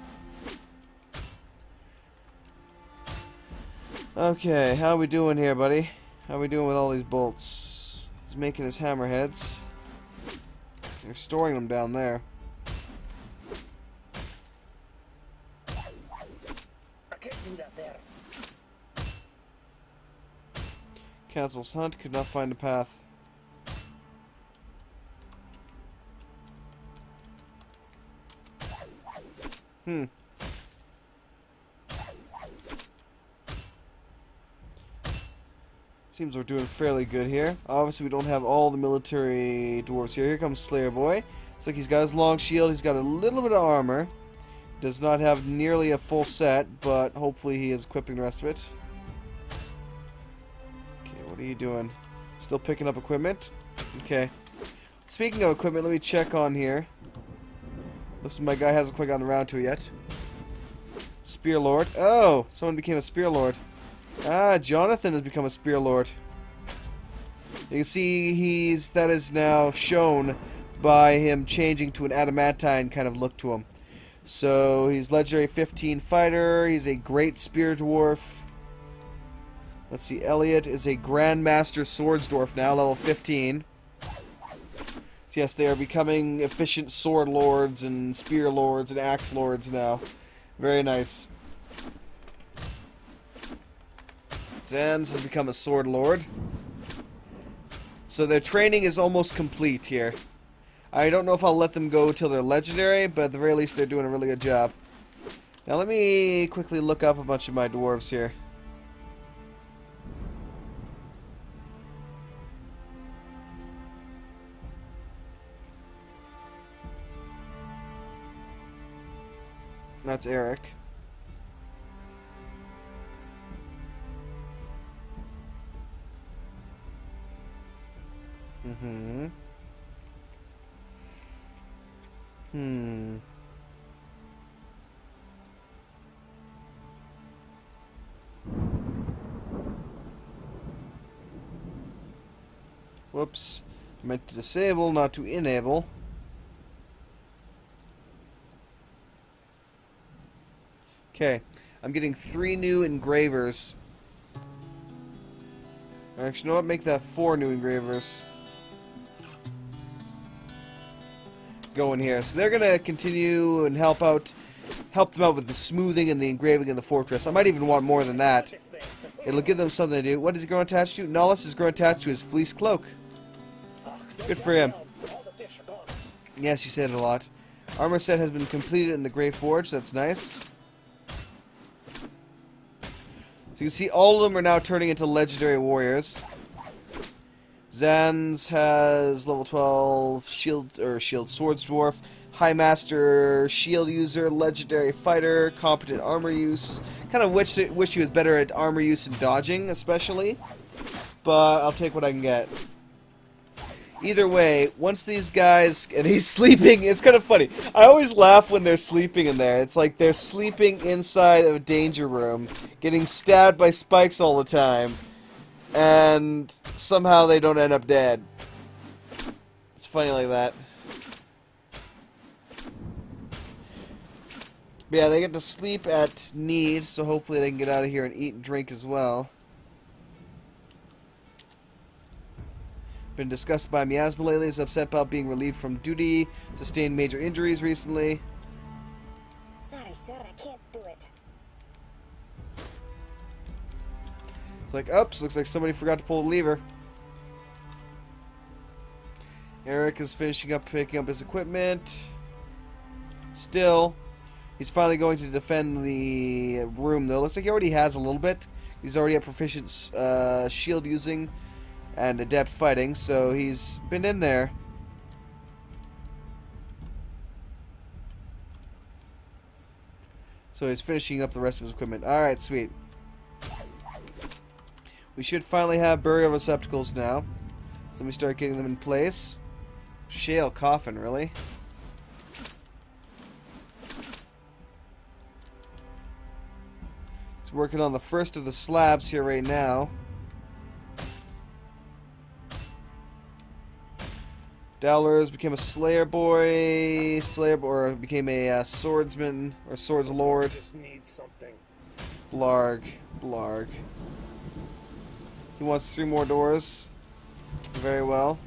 Okay, how we doing here, buddy? How we doing with all these bolts? He's making his hammerheads. They're storing them down there. I can't do that there. Cancels hunt, could not find a path. Seems we're doing fairly good here. Obviously, we don't have all the military dwarves here. Here comes Slayer Boy. Looks like he's got his long shield. He's got a little bit of armor. Does not have nearly a full set, but hopefully he is equipping the rest of it. Okay, what are you doing? Still picking up equipment? Okay. Speaking of equipment, let me check on here. Looks like my guy hasn't quite gotten around to it yet. Spear Lord. Oh, someone became a Spear Lord. Ah, Jonathan has become a Spear Lord. You can see that is now shown by him changing to an adamantine kind of look to him. So he's legendary 15 fighter. He's a great spear dwarf. Let's see, Elliot is a grandmaster swords dwarf now, level 15. Yes, they are becoming efficient sword lords and spear lords and axe lords now. Very nice. Zanz has become a sword lord. So their training is almost complete here. I don't know if I'll let them go till they're legendary, but at the very least they're doing a really good job. Now let me quickly look up a bunch of my dwarves here. That's Eric. Whoops. I meant to disable, not to enable. Okay. I'm getting 3 new engravers. Actually, you know what? Make that 4 new engravers. going here. So they're gonna continue and help them out with the smoothing and the engraving in the fortress. I might even want more than that. It'll give them something to do. What is he growing attached to? Nollis is growing attached to his fleece cloak. Good for him. Yes, you said it a lot. Armor set has been completed in the Grey Forge. That's nice. So you can see all of them are now turning into legendary warriors. Zan's has level 12 shield swords dwarf, high master shield user, legendary fighter, competent armor use. Kind of wish he was better at armor use and dodging, especially. But I'll take what I can get. Either way, once these guys... And he's sleeping. It's kind of funny. I always laugh when they're sleeping in there. It's like they're sleeping inside of a danger room, getting stabbed by spikes all the time, and somehow they don't end up dead. It's funny like that. But yeah, they get to sleep at need, so hopefully they can get out of here and eat and drink as well. Been discussed by Miasma lately. Is upset about being relieved from duty. Sustained major injuries recently. Sorry, sir, I can't do it. It's like, oops, looks like somebody forgot to pull the lever. Eric is finishing up picking up his equipment. Still, he's finally going to defend the room, though. Looks like he already has a little bit. He's already at proficient shield using and adept fighting, so he's been in there. So he's finishing up the rest of his equipment. Alright, sweet. We should finally have burial receptacles now. So let me start getting them in place. Shale coffin, really? He's working on the first of the slabs here right now. Dowlers became a Slayer boy, or became a swordsman, or swords lord. Blarg. He wants 3 more doors. Very well.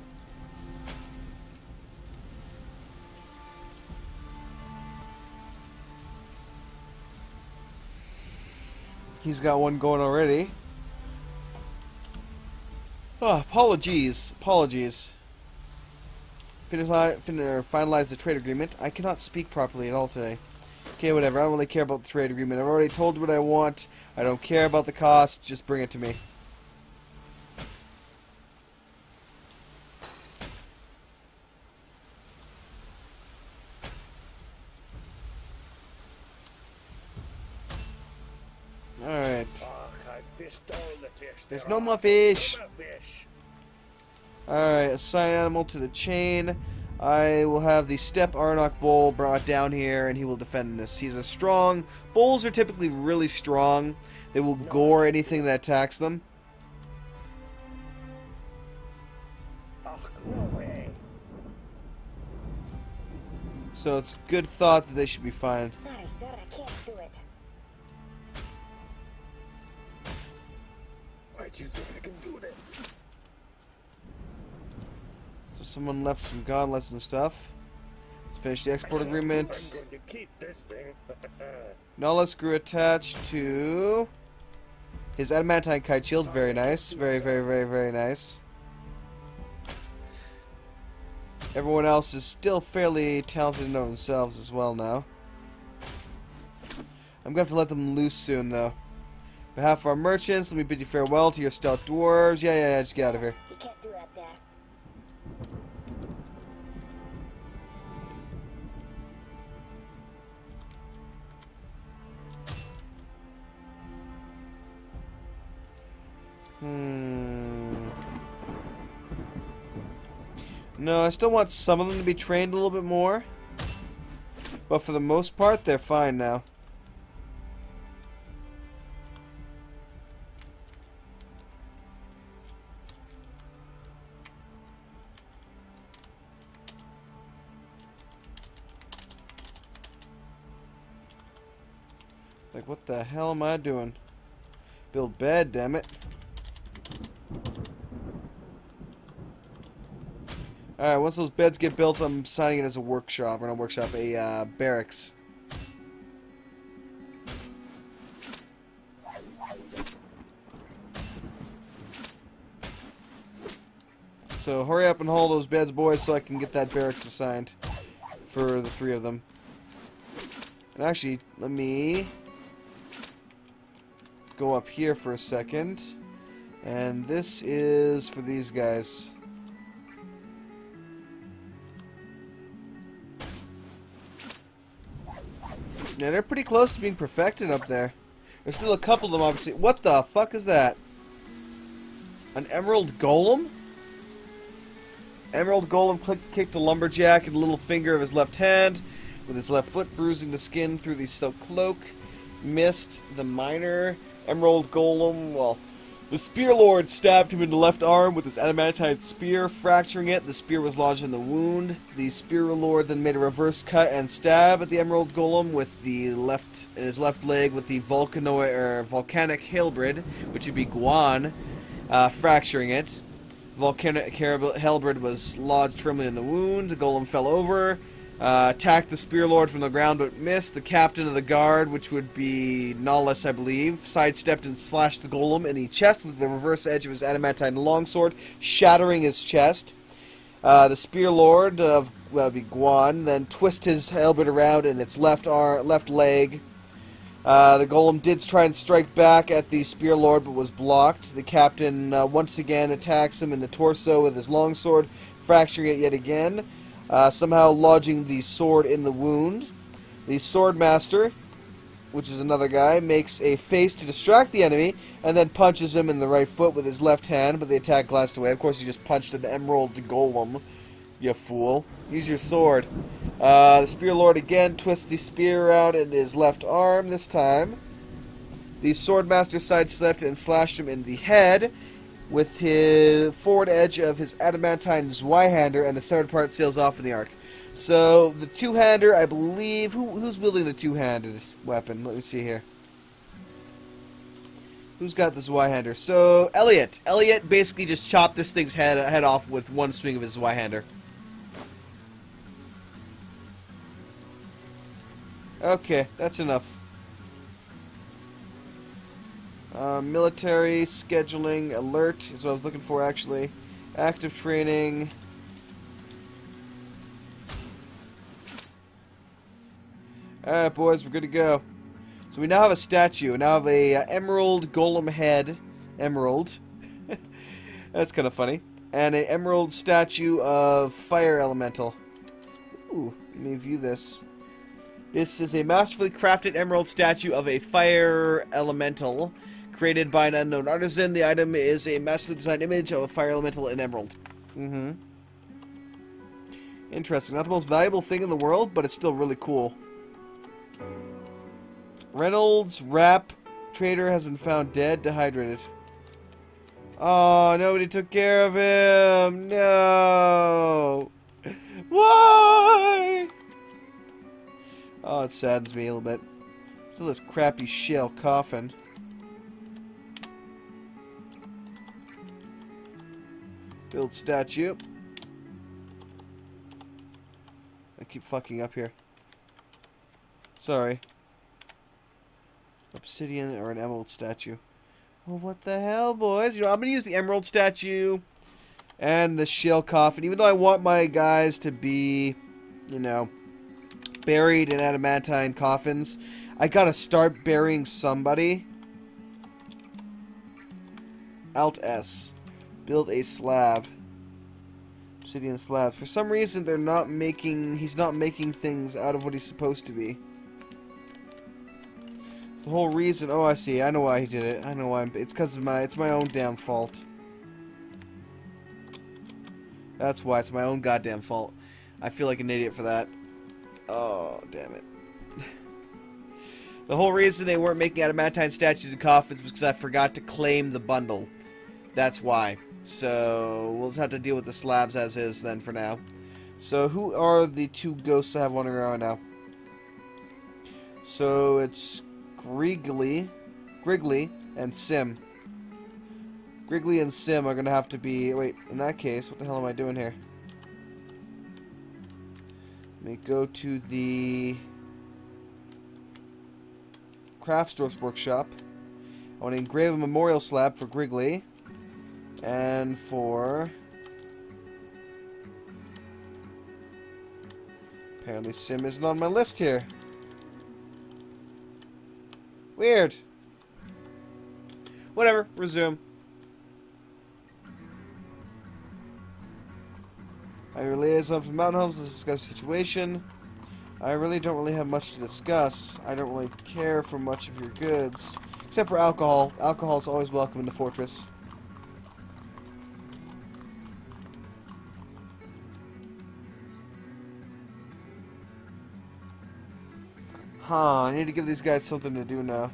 He's got one going already. Oh, apologies. Finalize the trade agreement. I cannot speak properly at all today. Okay, whatever. I don't really care about the trade agreement. I've already told you what I want. I don't care about the cost. Just bring it to me. Alright. There's no more fish. Alright, assign animal to the chain. I will have the Steppe Arnok bull brought down here, and he will defend this. He's a strong... Bulls are typically really strong. They will gore anything that attacks them. So it's good thought that they should be fine. Sorry, sir, I can't do it. Why do you think I can do this? So someone left some godless and stuff. Let's finish the export agreement. I'm going to keep this thing. Nollis grew attached to his adamantine kite shield. Very nice. Very nice. Everyone else is still fairly talented in themselves as well now. I'm going to have to let them loose soon, though. On behalf of our merchants, let me bid you farewell to your stout dwarves. Yeah, just get out of here. You can't do that there. No, I still want some of them to be trained a little bit more. But for the most part, they're fine now. Like, what the hell am I doing? Build bed, damn it. Alright, once those beds get built, I'm signing it as a workshop. Or not a workshop, a barracks. So hurry up and haul those beds, boys, so I can get that barracks assigned for the 3 of them. And actually, let me go up here for a second. And this is for these guys. Yeah, they're pretty close to being perfected up there. There's still a couple of them, obviously. What the fuck is that? An emerald golem? Emerald golem kicked a lumberjack in the little finger of his left hand, with his left foot bruising the skin through the silk cloak. Missed the miner. Emerald golem, well, the spear lord stabbed him in the left arm with his adamantine spear, fracturing it. The spear was lodged in the wound. The spear lord then made a reverse cut and stab at the emerald golem with the his left leg with the volcanic halberd, which would be Guan, fracturing it. Volcanic halberd was lodged firmly in the wound. The golem fell over, attacked the spear lord from the ground but missed. The captain of the guard, which would be Nahus, I believe, sidestepped and slashed the golem in the chest with the reverse edge of his adamantine longsword, shattering his chest. The spear lord of Guan then twist his halberd around in its left leg. The golem did try and strike back at the spear lord, but was blocked. The captain once again attacks him in the torso with his longsword, fracturing it yet again, somehow lodging the sword in the wound. The sword master, which is another guy, makes a face to distract the enemy, and then punches him in the right foot with his left hand, but the attack glanced away. Of course, you just punched an emerald golem, you fool. Use your sword. The spear lord again twists the spear around in his left arm this time. The swordmaster sidestepped and slashed him in the head with his forward edge of his adamantine Zweihander, and the severed part sails off in the arc. So the two-hander, I believe, who's wielding the two-handed weapon? Let me see here. Who's got the Zweihander? So Elliot. Elliot basically just chopped this thing's head off with one swing of his Zweihander. Okay, that's enough. Military, scheduling, alert is what I was looking for, actually. Active training. Alright, boys, we're good to go. So we now have a statue. We now have a emerald golem head. Emerald. That's kind of funny. And an emerald statue of fire elemental. Ooh, let me view this. This is a masterfully crafted emerald statue of a fire elemental created by an unknown artisan. The item is a masterfully designed image of a fire elemental in emerald. Interesting. Not the most valuable thing in the world, but it's still really cool. Reynolds Rap Trader has been found dead, dehydrated. Oh, nobody took care of him. No. Why? Oh, it saddens me a little bit. Still this crappy shell coffin. Build statue. I keep fucking up here. Sorry. Obsidian or an emerald statue. Well, what the hell, boys? You know, I'm gonna use the emerald statue and the shell coffin, even though I want my guys to be, you know, buried in adamantine coffins. I gotta start burying somebody. Alt S. Build a slab. Obsidian slabs. For some reason, they're not making. He's not making things out of what he's supposed to be. It's the whole reason. Oh, I see. I know why he did it. I know why. It's because of my. It's my own damn fault. That's why. It's my own goddamn fault. I feel like an idiot for that. Oh, damn it. The whole reason they weren't making adamantine statues and coffins was because I forgot to claim the bundle. That's why. So, we'll just have to deal with the slabs as is then for now. So, who are the two ghosts I have wandering around now? So, it's Griggly and Sim. Griggly and Sim are going to have to be... Wait, in that case, what the hell am I doing here? Let me go to the craft store's workshop. I want to engrave a memorial slab for Griggly. And for... Apparently Sim isn't on my list here. Weird. Whatever, resume. I liaison from Mountain Homes to discuss the situation. I really don't have much to discuss. I don't really care for much of your goods. Except for alcohol. Alcohol is always welcome in the fortress. Huh, I need to give these guys something to do now.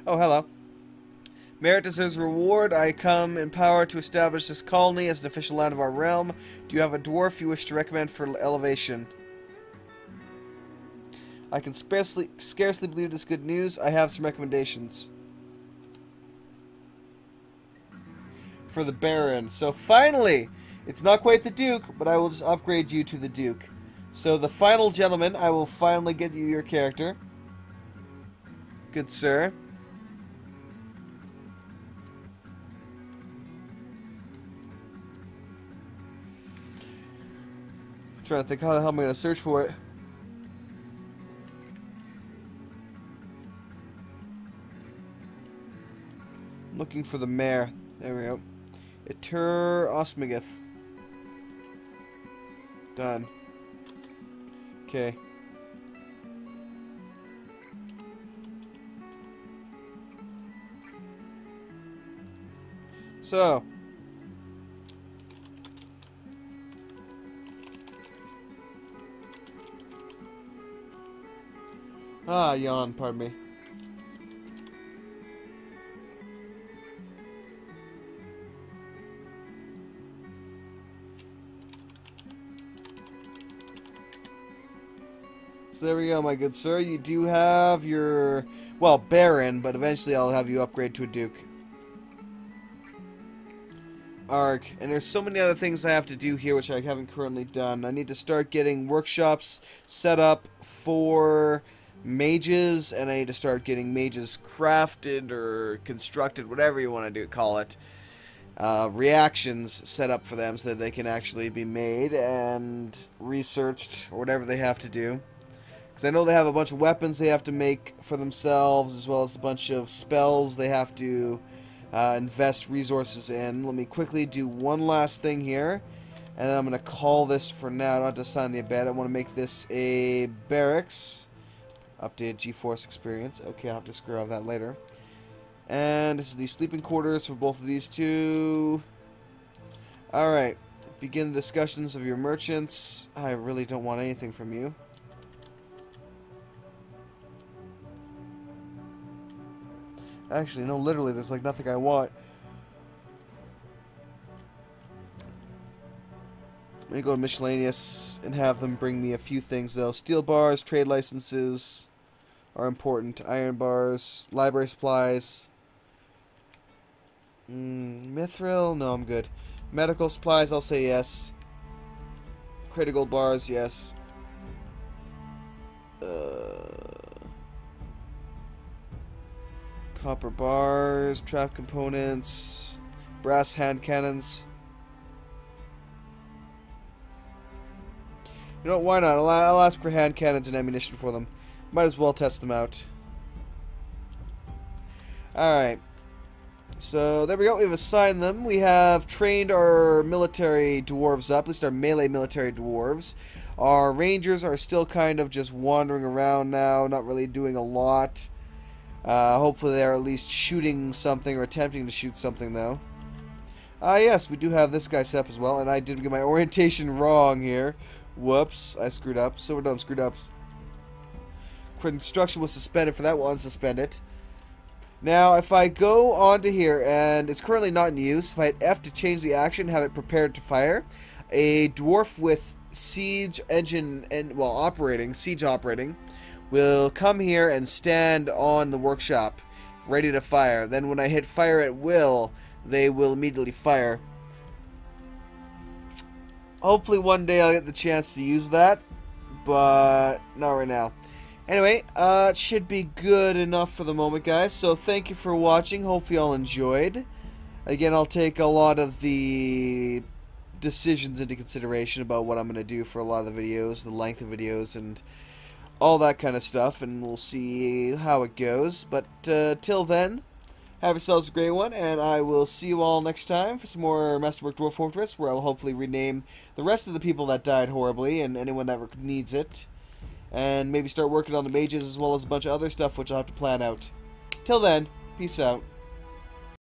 Oh, hello. Merit deserves reward. I come in power to establish this colony as an official land of our realm. Do you have a dwarf you wish to recommend for elevation? I can scarcely believe this good news. I have some recommendations. For the Baron. So finally, it's not quite the Duke, but I will just upgrade you to the Duke. So the final gentleman, I will finally get you your character. Good sir. Trying to think how the hell am I going to search for it. I'm looking for the mayor. There we go. Etur Osmigeth. Done. Okay. So. Ah, yawn, pardon me. So there we go, my good sir. You do have your, well, Baron, but eventually I'll have you upgrade to a Duke. Arg. And there's so many other things I have to do here which I haven't currently done. I need to start getting workshops set up for mages, and I need to start getting mages crafted or constructed, whatever you want to do, call it. Reactions set up for them so that they can actually be made and researched, or whatever they have to do. Because I know they have a bunch of weapons they have to make for themselves, as well as a bunch of spells they have to invest resources in. Let me quickly do one last thing here, and then I'm going to call this for now. I don't have to sign the bed. I want to make this a barracks. Updated GeForce experience. Okay, I'll have to screw off that later. And this is the sleeping quarters for both of these two. Alright. Begin the discussions of your merchants. I really don't want anything from you. Actually, no, literally, there's like nothing I want. Let me go to miscellaneous and have them bring me a few things, though. Steel bars, trade licenses are important. Iron bars, library supplies. Mithril? No, I'm good. Medical supplies, I'll say yes. Critical bars, yes. Copper bars, trap components, brass hand cannons. You know what, why not? I'll ask for hand cannons and ammunition for them. Might as well test them out. Alright. So, there we go. We've assigned them. We have trained our military dwarves up. At least our melee military dwarves. Our rangers are still kind of just wandering around now. Not really doing a lot. Hopefully they're at least shooting something or attempting to shoot something, though. Yes, we do have this guy set up as well. And I did get my orientation wrong here. Whoops, I screwed up. So we're done screwed up. Construction was suspended for that. We'll unsuspend it. Now, if I go onto here, and it's currently not in use, if I hit F to change the action, have it prepared to fire, a dwarf with siege engine, and well, siege operating, will come here and stand on the workshop, ready to fire. Then when I hit fire at will, they will immediately fire. Hopefully one day I'll get the chance to use that, but not right now. Anyway, it should be good enough for the moment, guys. So thank you for watching. Hopefully you all enjoyed. Again, I'll take a lot of the decisions into consideration about what I'm going to do for a lot of the videos, the length of videos, and all that kind of stuff, and we'll see how it goes. But till then, have yourselves a great one, and I will see you all next time for some more Masterwork Dwarf Fortress, where I will hopefully rename the rest of the people that died horribly, and anyone that needs it, and maybe start working on the mages as well as a bunch of other stuff which I'll have to plan out. Till then, peace out.